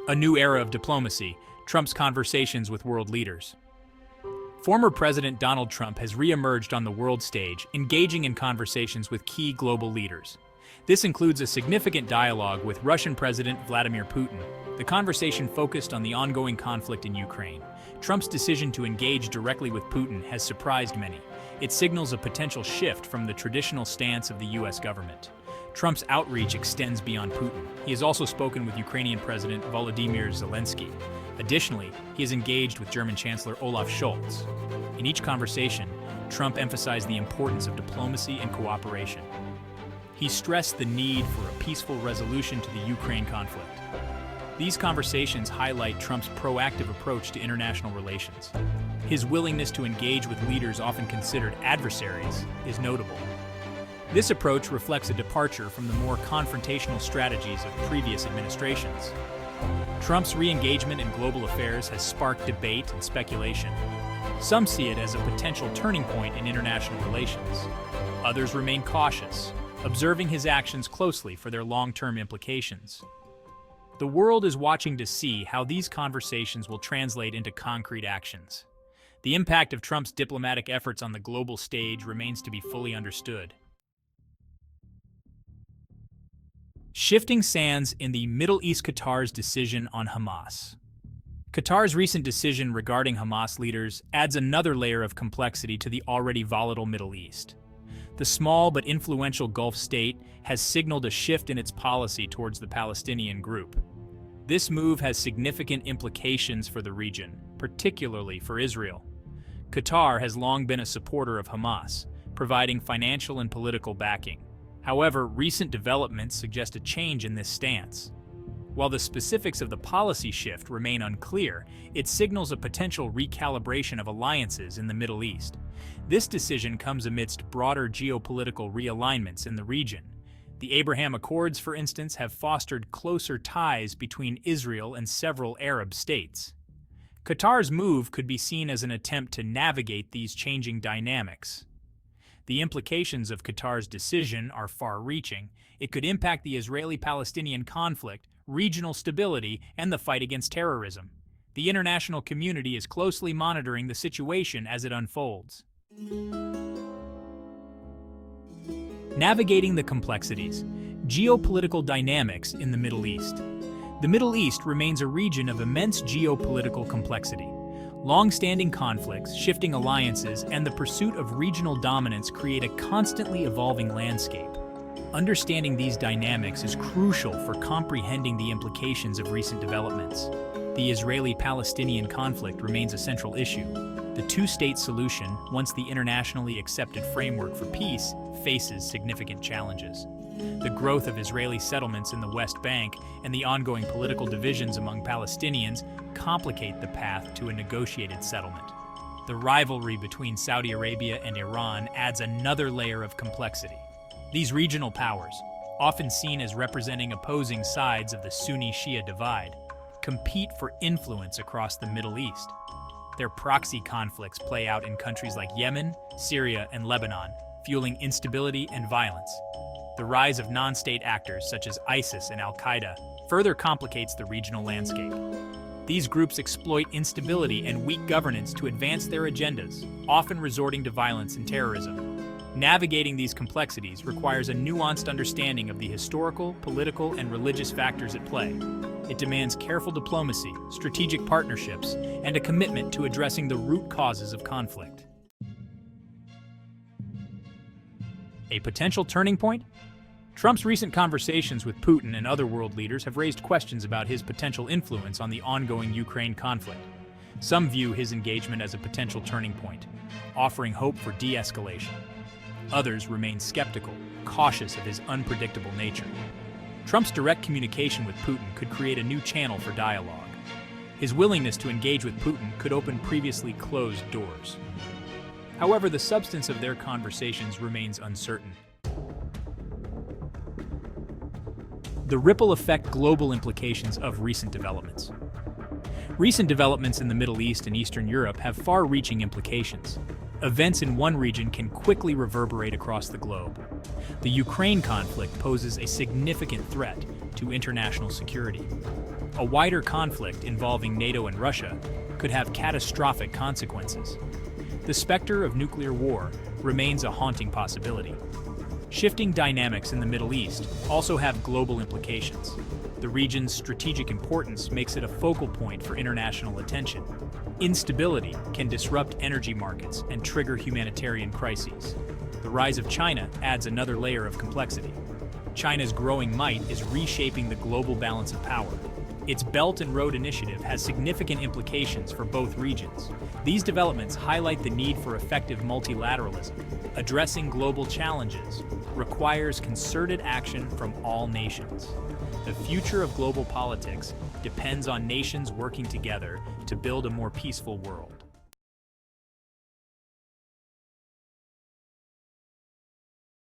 A new era of diplomacy, Trump's conversations with world leaders. Former President Donald Trump has re-emerged on the world stage, engaging in conversations with key global leaders. This includes a significant dialogue with Russian President Vladimir Putin. The conversation focused on the ongoing conflict in Ukraine. Trump's decision to engage directly with Putin has surprised many. It signals a potential shift from the traditional stance of the U.S. government. Trump's outreach extends beyond Putin. He has also spoken with Ukrainian President Volodymyr Zelensky. Additionally, he has engaged with German Chancellor Olaf Scholz. In each conversation, Trump emphasized the importance of diplomacy and cooperation. He stressed the need for a peaceful resolution to the Ukraine conflict. These conversations highlight Trump's proactive approach to international relations. His willingness to engage with leaders often considered adversaries is notable. This approach reflects a departure from the more confrontational strategies of previous administrations. Trump's re-engagement in global affairs has sparked debate and speculation. Some see it as a potential turning point in international relations. Others remain cautious, observing his actions closely for their long-term implications. The world is watching to see how these conversations will translate into concrete actions. The impact of Trump's diplomatic efforts on the global stage remains to be fully understood. Shifting sands in the Middle East. Qatar's decision on Hamas. Qatar's recent decision regarding Hamas leaders adds another layer of complexity to the already volatile Middle East. The small but influential Gulf state has signaled a shift in its policy towards the Palestinian group. This move has significant implications for the region, particularly for Israel. Qatar has long been a supporter of Hamas, providing financial and political backing. However, recent developments suggest a change in this stance. While the specifics of the policy shift remain unclear, it signals a potential recalibration of alliances in the Middle East. This decision comes amidst broader geopolitical realignments in the region. The Abraham Accords, for instance, have fostered closer ties between Israel and several Arab states. Qatar's move could be seen as an attempt to navigate these changing dynamics. The implications of Qatar's decision are far-reaching. It could impact the Israeli-Palestinian conflict, regional stability, and the fight against terrorism. The international community is closely monitoring the situation as it unfolds. Navigating the complexities. Geopolitical dynamics in the Middle East. The Middle East remains a region of immense geopolitical complexity. Long-standing conflicts, shifting alliances, and the pursuit of regional dominance create a constantly evolving landscape. Understanding these dynamics is crucial for comprehending the implications of recent developments. The Israeli-Palestinian conflict remains a central issue. The two-state solution, once the internationally accepted framework for peace, faces significant challenges. The growth of Israeli settlements in the West Bank and the ongoing political divisions among Palestinians complicate the path to a negotiated settlement. The rivalry between Saudi Arabia and Iran adds another layer of complexity. These regional powers, often seen as representing opposing sides of the Sunni-Shia divide, compete for influence across the Middle East. Their proxy conflicts play out in countries like Yemen, Syria, and Lebanon, fueling instability and violence. The rise of non-state actors such as ISIS and Al-Qaeda further complicates the regional landscape. These groups exploit instability and weak governance to advance their agendas, often resorting to violence and terrorism. Navigating these complexities requires a nuanced understanding of the historical, political, and religious factors at play. It demands careful diplomacy, strategic partnerships, and a commitment to addressing the root causes of conflict. A potential turning point? Trump's recent conversations with Putin and other world leaders have raised questions about his potential influence on the ongoing Ukraine conflict. Some view his engagement as a potential turning point, offering hope for de-escalation. Others remain skeptical, cautious of his unpredictable nature. Trump's direct communication with Putin could create a new channel for dialogue. His willingness to engage with Putin could open previously closed doors. However, the substance of their conversations remains uncertain. The ripple effect global implications of recent developments. Recent developments in the Middle East and Eastern Europe have far-reaching implications. Events in one region can quickly reverberate across the globe. The Ukraine conflict poses a significant threat to international security. A wider conflict involving NATO and Russia could have catastrophic consequences. The specter of nuclear war remains a haunting possibility. Shifting dynamics in the Middle East also have global implications. The region's strategic importance makes it a focal point for international attention. Instability can disrupt energy markets and trigger humanitarian crises. The rise of China adds another layer of complexity. China's growing might is reshaping the global balance of power. Its Belt and Road Initiative has significant implications for both regions. These developments highlight the need for effective multilateralism. Addressing global challenges requires concerted action from all nations. The future of global politics depends on nations working together to build a more peaceful world.